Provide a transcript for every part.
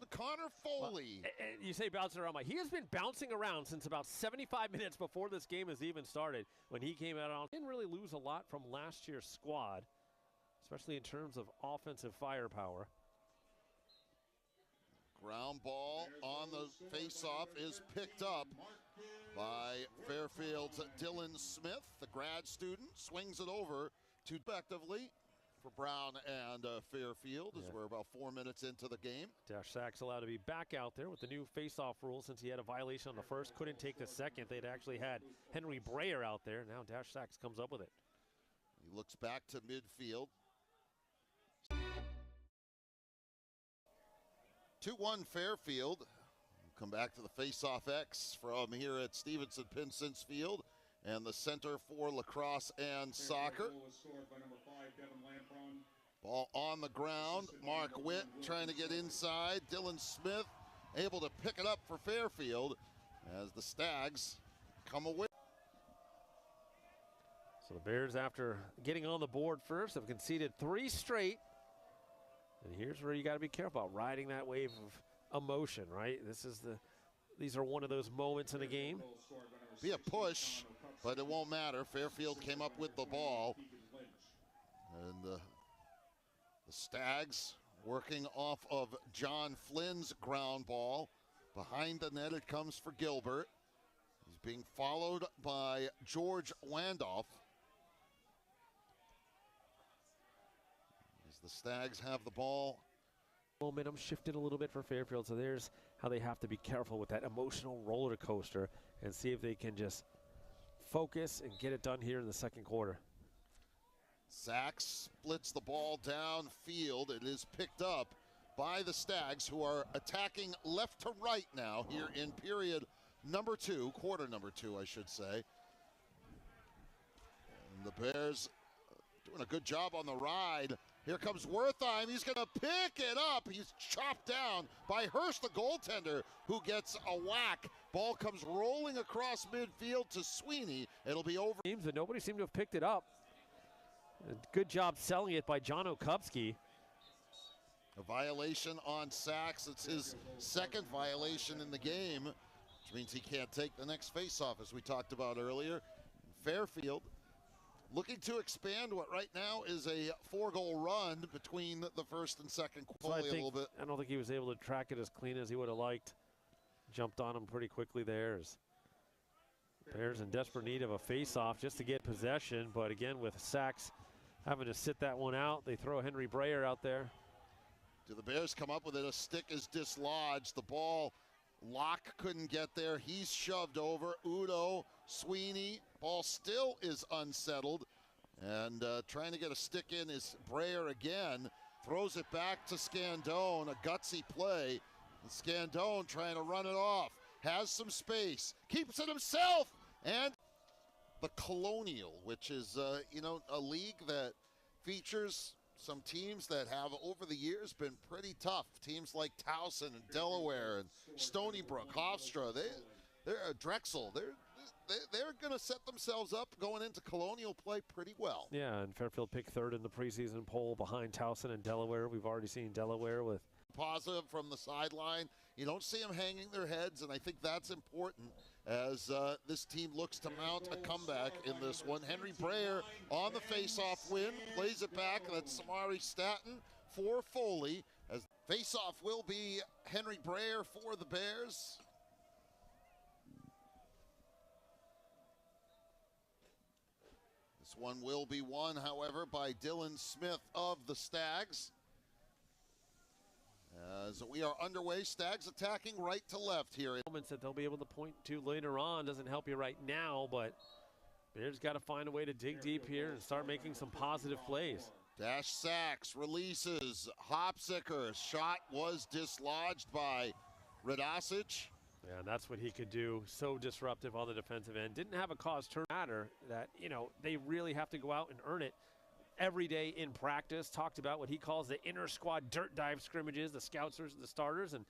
around. Connor Foley. Well, you say bouncing around, Mike. He has been bouncing around since about 75 minutes before this game has even started. When he came out, didn't really lose a lot from last year's squad, especially in terms of offensive firepower. Ground ball on the face-off is picked up by Fairfield's Dylan Smith. The grad student swings it over to effectively for Brown and Fairfield as we're about 4 minutes into the game. Sachs allowed to be back out there with the new face-off rule since he had a violation on the first, couldn't take the second. They'd actually had Henry Brayer out there. Now Sachs comes up with it. He looks back to midfield. 2-1 Fairfield. We'll come back to the face-off X from here at Stevenson-Pinson's Field. And the center for lacrosse and soccer. Ball on the ground. Mark Witt trying to get inside. Dylan Smith able to pick it up for Fairfield as the Stags come away. So the Bears, after getting on the board first, have conceded 3 straight. And here's where you got to be careful about riding that wave of emotion, right? These are one of those moments in a game. Be a push, but it won't matter. Fairfield came up with the ball. And the Stags working off of John Flynn's ground ball. Behind the net it comes for Gilbert. He's being followed by George Landolf. As the Stags have the ball. Momentum shifted a little bit for Fairfield, so there's how they have to be careful with that emotional roller coaster and see if they can just focus and get it done here in the second quarter. Sachs splits the ball downfield. It is picked up by the Stags, who are attacking left to right now here in period number 2, quarter number 2, I should say. And the Bears doing a good job on the ride. Here comes Wertheim. He's going to pick it up. He's chopped down by Hurst, the goaltender, who gets a whack. Ball comes rolling across midfield to Sweeney. It'll be over. Teams, but nobody seemed to have picked it up. Good job selling it by John Okupski. A violation on Sachs. It's his second violation in the game, which means he can't take the next faceoff, as we talked about earlier. Fairfield looking to expand what right now is a 4-goal run between the first and second quarter. I don't think he was able to track it as clean as he would have liked. Jumped on him pretty quickly there. Bears in desperate need of a face-off just to get possession, but again with Sachs having to sit that one out, they throw Henry Brayer out there. Do the Bears come up with it? A stick is dislodged. The ball, Locke couldn't get there. He's shoved over. Udo, Sweeney, ball still is unsettled. And trying to get a stick in is Brayer again. Throws it back to Scandone, a gutsy play. And Scandone trying to run it off. Has some space, keeps it himself. And the Colonial, which is, a league that features some teams that have over the years been pretty tough. Teams like Towson and Delaware and Stony Brook, Hofstra, they're Drexel. They're going to set themselves up going into Colonial play pretty well. Yeah, and Fairfield picked 3rd in the preseason poll behind Towson and Delaware. We've already seen Delaware with positive from the sideline. You don't see them hanging their heads, and I think that's important as this team looks to mount a comeback in this one. Henry Brayer on the face-off win, plays it back. That's Samari Staton for Foley. As face-off will be Henry Brayer for the Bears. This one will be won, however, by Dylan Smith of the Stags. As we are underway, Stags attacking right to left here. Moments that they'll be able to point to later on doesn't help you right now, but Bears got to find a way to dig deep here and start making some positive plays. Sachs releases Hopsicker. Shot was dislodged by Radosic. Yeah, and that's what he could do. So disruptive on the defensive end. Didn't have a cause turn matter that, they really have to go out and earn it every day in practice. Talked about what he calls the inner squad dirt dive scrimmages, the scouts versus the starters. And,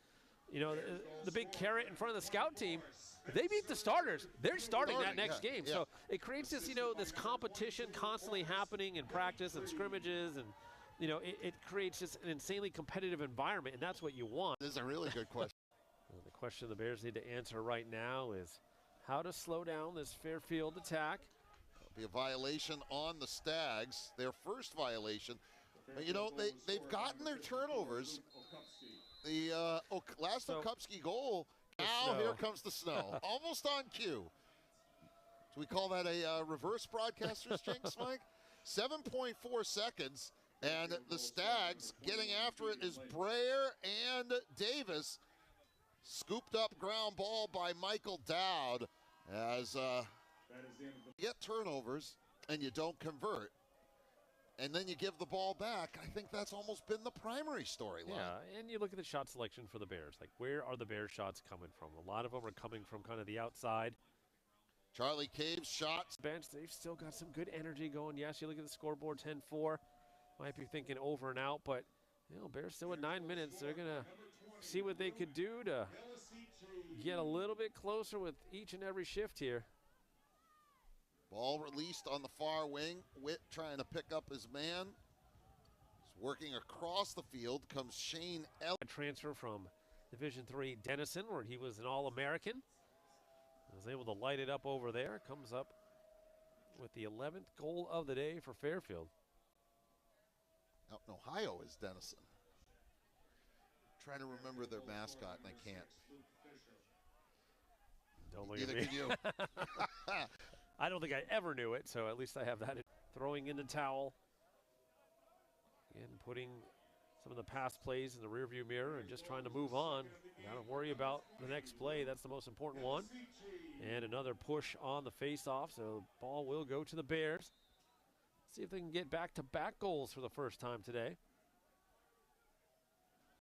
the big carrot in front of the scout team, if they beat the starters, they're starting that next game. Yeah. So it creates this, this competition constantly happening in practice and scrimmages. And, you know, it creates just an insanely competitive environment, and that's what you want. This is a really good question. Well, the question the Bears need to answer right now is how to slow down this Fairfield attack. It'll be a violation on the Stags, their first violation. But, you know, they've gotten their turnovers. The last Okupski goal, now here comes the snow. Almost on cue. Do we call that a reverse broadcaster's jinx, Mike? 7.4 seconds, and the Stags getting after it is Brayer and Davis. Scooped up ground ball by Michael Dowd as you get turnovers and you don't convert. And then you give the ball back. I think that's almost been the primary storyline. Yeah, and you look at the shot selection for the Bears. Like, where are the Bears shots coming from? A lot of them are coming from kind of the outside. Charlie Cave's shots. Bench, they've still got some good energy going. Yes, you look at the scoreboard, 10-4. Might be thinking over and out, but, you know, Bears still at 9 minutes. They're going to see what they could do to get a little bit closer with each and every shift here. Ball released on the far wing. Witt trying to pick up his man. He's working across the field. Comes Shane Ellis. A transfer from Division III Denison, where he was an All-American. Was able to light it up over there. Comes up with the 11th goal of the day for Fairfield. Out in Ohio is Denison. Trying to remember their mascot, and I can't. Don't look Neither at me. can you. I don't think I ever knew it, so at least I have that. Throwing in the towel. And putting some of the past plays in the rearview mirror and just trying to move on. Not to worry about the next play. That's the most important one. And another push on the face-off, so ball will go to the Bears. See if they can get back-to-back goals for the first time today.